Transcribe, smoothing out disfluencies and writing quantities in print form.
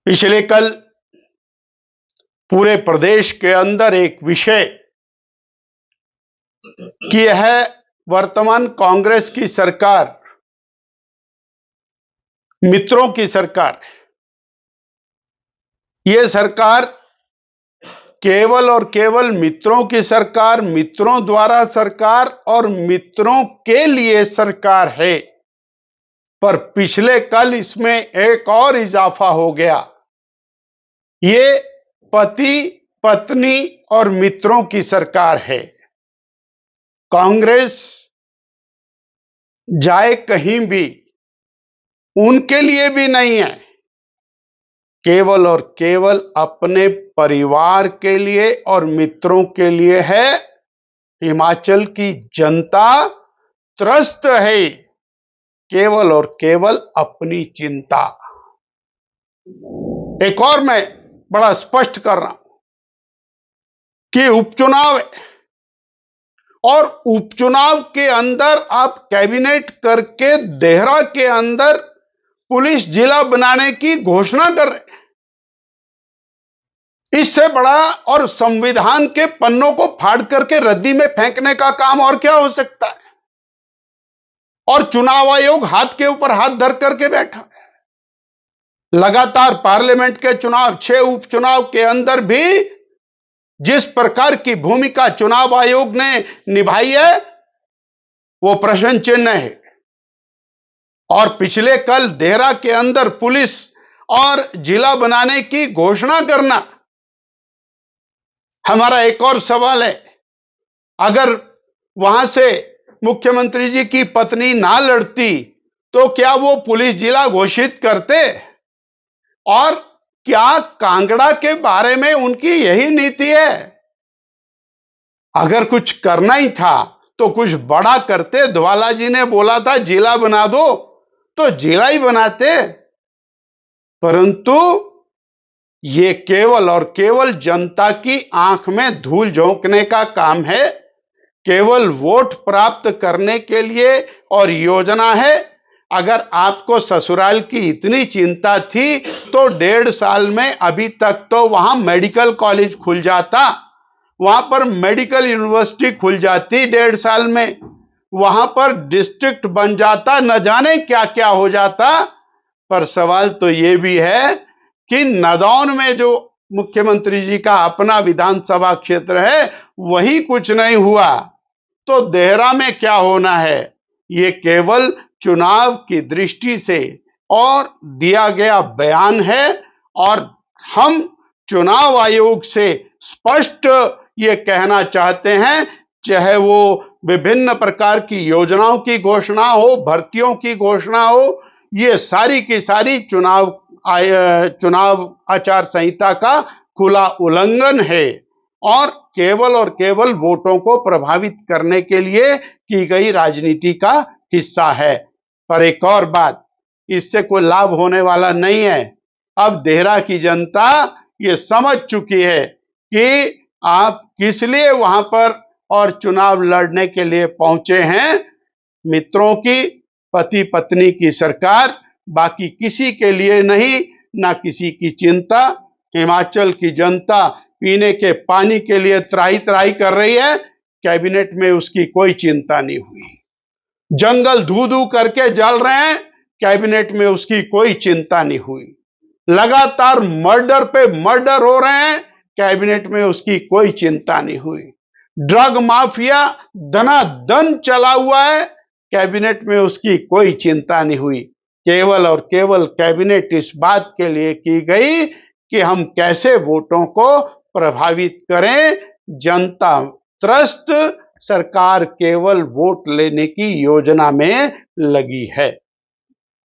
पिछले कल पूरे प्रदेश के अंदर एक विषय कि यह वर्तमान कांग्रेस की सरकार मित्रों की सरकार, यह सरकार केवल और केवल मित्रों की सरकार, मित्रों द्वारा सरकार और मित्रों के लिए सरकार है। पर पिछले कल इसमें एक और इजाफा हो गया। ये पति पत्नी और मित्रों की सरकार है। कांग्रेस जाए कहीं भी उनके लिए भी नहीं है, केवल और केवल अपने परिवार के लिए और मित्रों के लिए है। हिमाचल की जनता त्रस्त है, केवल और केवल अपनी चिंता। एक और मैं बड़ा स्पष्ट कर रहा हूं कि उपचुनाव है और उपचुनाव के अंदर आप कैबिनेट करके देहरा के अंदर पुलिस जिला बनाने की घोषणा कर रहे हैं। इससे बड़ा और संविधान के पन्नों को फाड़ करके रद्दी में फेंकने का काम और क्या हो सकता है। और चुनाव आयोग हाथ के ऊपर हाथ धर करके बैठा है। लगातार पार्लियामेंट के चुनाव, 6 उपचुनाव के अंदर भी जिस प्रकार की भूमिका चुनाव आयोग ने निभाई है वो प्रश्न चिन्ह है। और पिछले कल देहरा के अंदर पुलिस और जिला बनाने की घोषणा करना, हमारा एक और सवाल है, अगर वहां से मुख्यमंत्री जी की पत्नी ना लड़ती तो क्या वो पुलिस जिला घोषित करते? और क्या कांगड़ा के बारे में उनकी यही नीति है? अगर कुछ करना ही था तो कुछ बड़ा करते। धवाला जी ने बोला था जिला बना दो तो जिला ही बनाते। परंतु ये केवल और केवल जनता की आंख में धूल झोंकने का काम है, केवल वोट प्राप्त करने के लिए और योजना है। अगर आपको ससुराल की इतनी चिंता थी तो 1.5 साल में अभी तक तो वहां मेडिकल कॉलेज खुल जाता, वहां पर मेडिकल यूनिवर्सिटी खुल जाती 1.5 साल में, वहां पर डिस्ट्रिक्ट बन जाता, न जाने क्या क्या हो जाता। पर सवाल तो यह भी है कि नदौन में जो मुख्यमंत्री जी का अपना विधानसभा क्षेत्र है वही कुछ नहीं हुआ, तो देहरा में क्या होना है? ये केवल चुनाव की दृष्टि से और दिया गया बयान है। और हम चुनाव आयोग से स्पष्ट ये कहना चाहते हैं, चाहे वो विभिन्न प्रकार की योजनाओं की घोषणा हो, भर्तियों की घोषणा हो, ये सारी की सारी चुनाव आचार संहिता का खुला उल्लंघन है और केवल वोटों को प्रभावित करने के लिए की गई राजनीति का हिस्सा है। पर एक और बात, इससे कोई लाभ होने वाला नहीं है। अब देहरा की जनता ये समझ चुकी है कि आप किस लिए वहां पर और चुनाव लड़ने के लिए पहुंचे हैं। मित्रों की, पति पत्नी की सरकार, बाकी किसी के लिए नहीं, ना किसी की चिंता। हिमाचल की जनता पीने के पानी के लिए त्राही त्राही कर रही है, कैबिनेट में उसकी कोई चिंता नहीं हुई। जंगल धू धू करके जल रहे हैं, कैबिनेट में उसकी कोई चिंता नहीं हुई। लगातार मर्डर पे मर्डर हो रहे हैं, कैबिनेट में उसकी कोई चिंता नहीं हुई। ड्रग माफिया धनाधन चला हुआ है, कैबिनेट में उसकी कोई चिंता नहीं हुई। केवल और केवल कैबिनेट इस बात के लिए की गई कि हम कैसे वोटों को प्रभावित करें। जनता त्रस्त, सरकार केवल वोट लेने की योजना में लगी है।